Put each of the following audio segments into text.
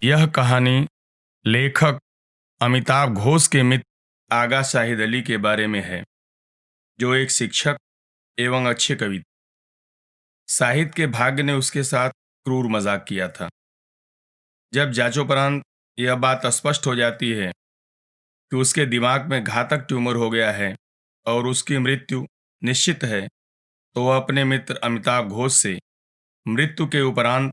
यह कहानी लेखक अमिताभ घोष के मित्र आगा शाहिद अली के बारे में है, जो एक शिक्षक एवं अच्छे कवि थे। शाहिद के भाग्य ने उसके साथ क्रूर मजाक किया था। जब जांचोपरांत यह बात स्पष्ट हो जाती है कि उसके दिमाग में घातक ट्यूमर हो गया है और उसकी मृत्यु निश्चित है, तो वह अपने मित्र अमिताभ घोष से मृत्यु के उपरांत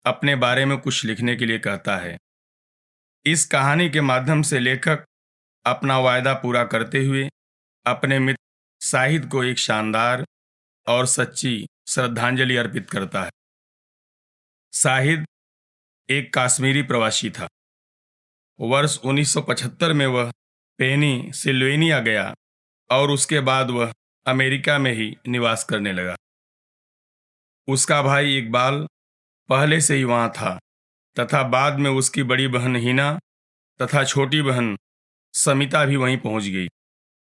अपने बारे में कुछ लिखने के लिए कहता है। इस कहानी के माध्यम से लेखक अपना वायदा पूरा करते हुए अपने मित्र शाहिद को एक शानदार और सच्ची श्रद्धांजलि अर्पित करता है। शाहिद एक काश्मीरी प्रवासी था। वर्ष 1975 में वह पेनिसिल्वेनिया गया और उसके बाद वह अमेरिका में ही निवास करने लगा। उसका भाई इकबाल पहले से ही वहाँ था तथा बाद में उसकी बड़ी बहन हिना तथा छोटी बहन समिता भी वहीं पहुंच गई।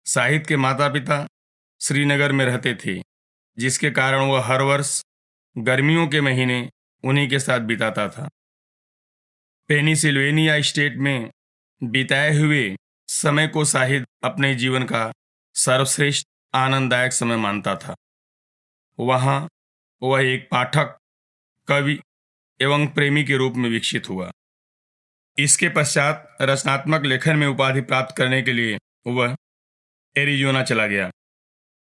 शाहिद के माता पिता श्रीनगर में रहते थे, जिसके कारण वह हर वर्ष गर्मियों के महीने उन्हीं के साथ बिताता था। पेनिसिल्वेनिया स्टेट में बिताए हुए समय को शाहिद अपने जीवन का सर्वश्रेष्ठ आनंददायक समय मानता था। वहाँ वह एक पाठक, कवि एवं प्रेमी के रूप में विकसित हुआ। इसके पश्चात रचनात्मक लेखन में उपाधि प्राप्त करने के लिए वह एरिजोना चला गया।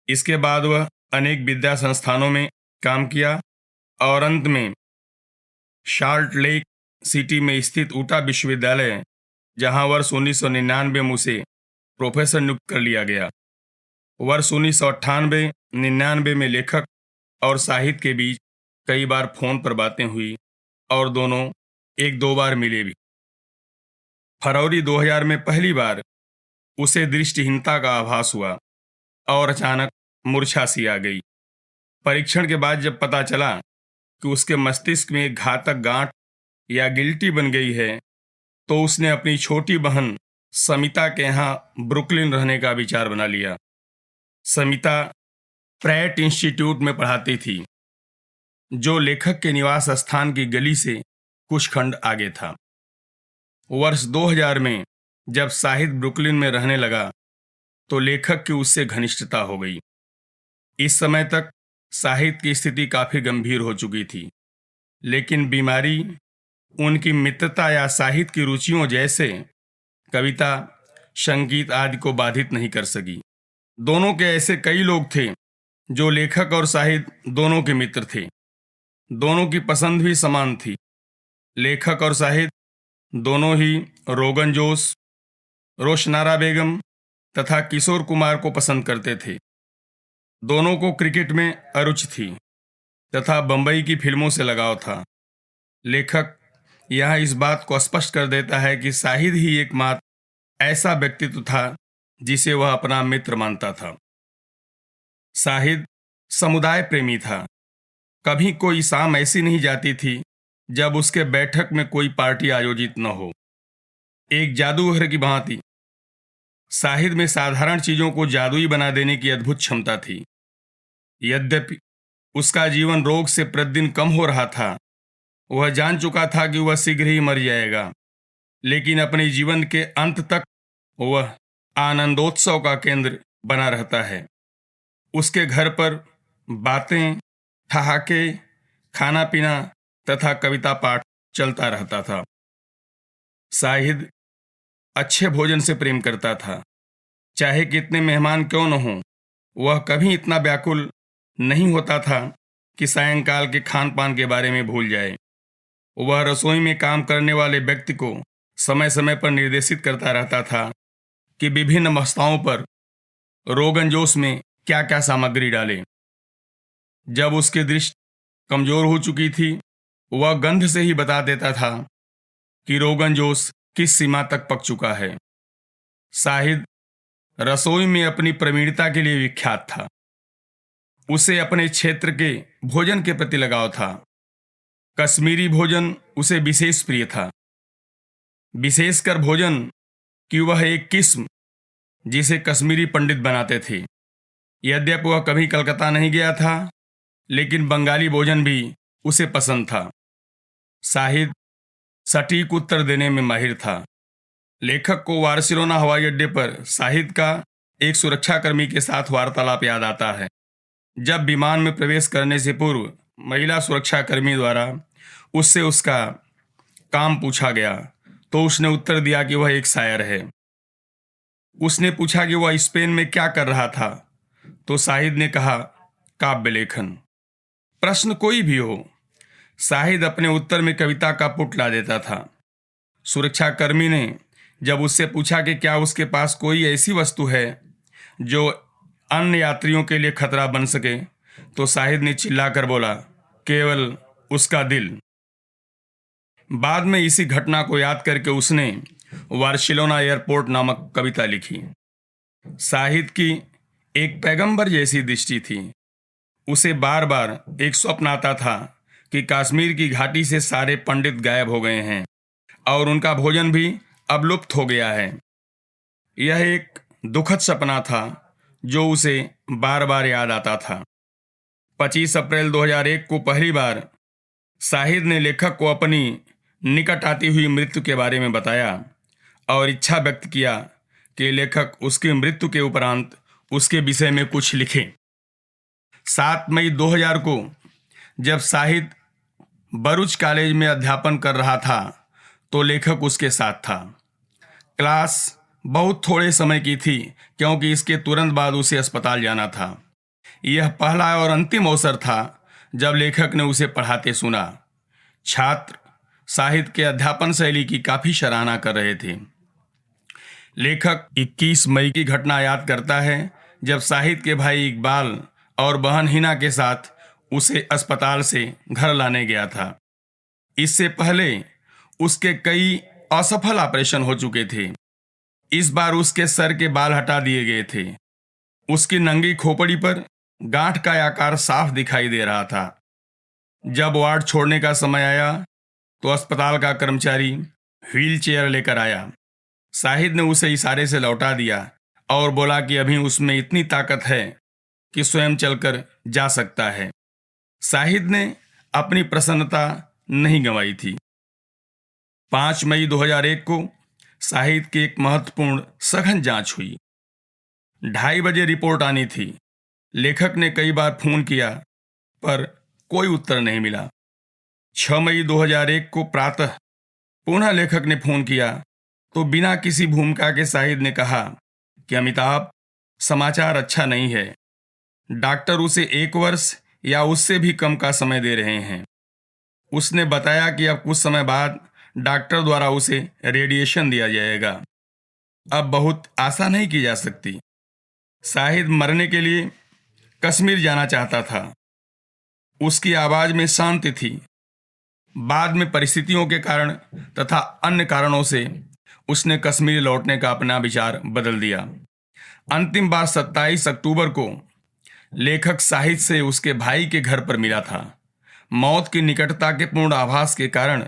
इसके बाद वह अनेक विद्या संस्थानों में काम किया और अंत में शाल्ट लेक सिटी में स्थित ऊटा विश्वविद्यालय, जहां वर्ष 1999 में उसे प्रोफेसर नियुक्त कर लिया गया। वर्ष 1998-99 में लेखक और शाहिद के बीच कई बार फोन पर बातें हुई और दोनों एक दो बार मिले भी। फरवरी 2000 में पहली बार उसे दृष्टिहीनता का आभास हुआ और अचानक मूर्छा सी आ गई। परीक्षण के बाद जब पता चला कि उसके मस्तिष्क में एक घातक गांठ या गिल्टी बन गई है, तो उसने अपनी छोटी बहन समिता के यहाँ ब्रुकलिन रहने का विचार बना लिया। समिता प्रैट इंस्टीट्यूट में पढ़ाती थी, जो लेखक के निवास स्थान की गली से कुछ खंड आगे था। वर्ष 2000 में जब शाहिद ब्रुकलिन में रहने लगा, तो लेखक की उससे घनिष्ठता हो गई। इस समय तक शाहिद की स्थिति काफ़ी गंभीर हो चुकी थी, लेकिन बीमारी उनकी मित्रता या शाहिद की रुचियों जैसे कविता, संगीत आदि को बाधित नहीं कर सकी। दोनों के ऐसे कई लोग थे जो लेखक और शाहिद दोनों के मित्र थे। दोनों की पसंद भी समान थी। लेखक और शाहिद दोनों ही रोगन जोश, रोशनारा बेगम तथा किशोर कुमार को पसंद करते थे। दोनों को क्रिकेट में अरुचि थी तथा बम्बई की फिल्मों से लगाव था। लेखक यहाँ इस बात को स्पष्ट कर देता है कि शाहिद ही एकमात्र ऐसा व्यक्तित्व था जिसे वह अपना मित्र मानता था। शाहिद समुदाय प्रेमी था। कभी कोई शाम ऐसी नहीं जाती थी जब उसके बैठक में कोई पार्टी आयोजित न हो। एक जादूगर की भांति शाहिद में साधारण चीजों को जादुई बना देने की अद्भुत क्षमता थी। यद्यपि उसका जीवन रोग से प्रतिदिन कम हो रहा था, वह जान चुका था कि वह शीघ्र ही मर जाएगा, लेकिन अपने जीवन के अंत तक वह आनंदोत्सव का केंद्र बना रहता है। उसके घर पर बातें, ठहाके, खाना पीना तथा कविता पाठ चलता रहता था। शाहिद अच्छे भोजन से प्रेम करता था। चाहे कितने मेहमान क्यों न हों, वह कभी इतना व्याकुल नहीं होता था कि सायंकाल के खान पान के बारे में भूल जाए। वह रसोई में काम करने वाले व्यक्ति को समय समय पर निर्देशित करता रहता था कि विभिन्न मस्ताओं पर रोगन जोश में क्या क्या सामग्री डाले। जब उसकी दृष्टि कमजोर हो चुकी थी, वह गंध से ही बता देता था कि रोगन जोश किस सीमा तक पक चुका है। शाहिद रसोई में अपनी प्रवीणता के लिए विख्यात था। उसे अपने क्षेत्र के भोजन के प्रति लगाव था। कश्मीरी भोजन उसे विशेष प्रिय था, विशेषकर भोजन की वह एक किस्म जिसे कश्मीरी पंडित बनाते थे। यद्यपि वह कभी कलकत्ता नहीं गया था, लेकिन बंगाली भोजन भी उसे पसंद था। शाहिद सटीक उत्तर देने में माहिर था। लेखक को बार्सिलोना हवाई अड्डे पर शाहिद का एक सुरक्षाकर्मी के साथ वार्तालाप याद आता है। जब विमान में प्रवेश करने से पूर्व महिला सुरक्षाकर्मी द्वारा उससे उसका काम पूछा गया तो उसने उत्तर दिया कि वह एक शायर है। उसने पूछा कि वह स्पेन में क्या कर रहा था तो शाहिद ने कहा, काव्य लेखन। प्रश्न कोई भी हो, शाहिद अपने उत्तर में कविता का पुट ला देता था। सुरक्षाकर्मी ने जब उससे पूछा कि क्या उसके पास कोई ऐसी वस्तु है जो अन्य यात्रियों के लिए खतरा बन सके, तो शाहिद ने चिल्लाकर बोला, केवल उसका दिल। बाद में इसी घटना को याद करके उसने बार्सिलोना एयरपोर्ट नामक कविता लिखी। शाहिद की एक पैगंबर जैसी दृष्टि थी। उसे बार बार एक स्वप्न आता था कि कश्मीर की घाटी से सारे पंडित गायब हो गए हैं और उनका भोजन भी अब लुप्त हो गया है। यह एक दुखद सपना था जो उसे बार बार याद आता था। 25 अप्रैल 2001 को पहली बार शाहिद ने लेखक को अपनी निकट आती हुई मृत्यु के बारे में बताया और इच्छा व्यक्त किया कि लेखक उसकी मृत्यु के उपरांत उसके विषय में कुछ लिखे। 7 मई 2000 को जब शाहिद बरूच कॉलेज में अध्यापन कर रहा था तो लेखक उसके साथ था। क्लास बहुत थोड़े समय की थी क्योंकि इसके तुरंत बाद उसे अस्पताल जाना था। यह पहला और अंतिम अवसर था जब लेखक ने उसे पढ़ाते सुना। छात्र शाहिद के अध्यापन शैली की काफ़ी सराहना कर रहे थे। लेखक 21 मई की घटना याद करता है जब शाहिद के भाई इकबाल और बहन हिना के साथ उसे अस्पताल से घर लाने गया था। इससे पहले उसके कई असफल ऑपरेशन हो चुके थे। इस बार उसके सर के बाल हटा दिए गए थे। उसकी नंगी खोपड़ी पर गांठ का आकार साफ दिखाई दे रहा था। जब वार्ड छोड़ने का समय आया तो अस्पताल का कर्मचारी व्हील चेयर लेकर आया। शाहिद ने उसे इशारे से लौटा दिया और बोला कि अभी उसमें इतनी ताकत है कि स्वयं चलकर जा सकता है। शाहिद ने अपनी प्रसन्नता नहीं गंवाई थी। 5 मई 2001 को शाहिद की एक महत्वपूर्ण सघन जांच हुई। 2:30 बजे रिपोर्ट आनी थी। लेखक ने कई बार फोन किया पर कोई उत्तर नहीं मिला। 6 मई 2001 को प्रातः पुनः लेखक ने फोन किया तो बिना किसी भूमिका के शाहिद ने कहा कि अमिताभ, समाचार अच्छा नहीं है। डॉक्टर उसे 1 वर्ष या उससे भी कम का समय दे रहे हैं। उसने बताया कि अब कुछ समय बाद डॉक्टर द्वारा उसे रेडिएशन दिया जाएगा। अब बहुत आशा नहीं की जा सकती। शाहिद मरने के लिए कश्मीर जाना चाहता था। उसकी आवाज़ में शांति थी। बाद में परिस्थितियों के कारण तथा अन्य कारणों से उसने कश्मीर लौटने का अपना विचार बदल दिया। अंतिम बार 27 अक्टूबर को लेखक शाहिद से उसके भाई के घर पर मिला था। मौत की निकटता के पूर्ण आभास के कारण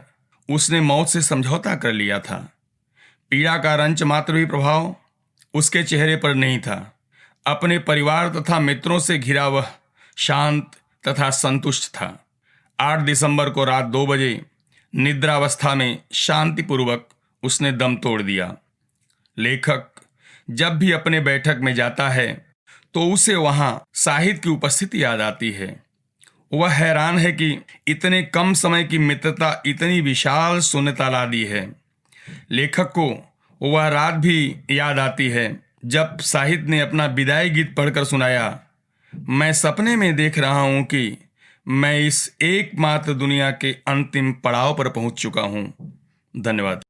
उसने मौत से समझौता कर लिया था। पीड़ा का रंच मात्र भी प्रभाव उसके चेहरे पर नहीं था। अपने परिवार तथा मित्रों से घिरा वह शांत तथा संतुष्ट था। 8 दिसंबर को रात 2 बजे निद्रावस्था में शांतिपूर्वक उसने दम तोड़ दिया। लेखक जब भी अपने बैठक में जाता है तो उसे वहाँ शाहिद की उपस्थिति याद आती है। वह हैरान है कि इतने कम समय की मित्रता इतनी विशाल शून्यता ला दी है। लेखक को वह रात भी याद आती है जब शाहिद ने अपना विदाई गीत पढ़कर सुनाया, मैं सपने में देख रहा हूँ कि मैं इस एकमात्र दुनिया के अंतिम पड़ाव पर पहुँच चुका हूँ। धन्यवाद।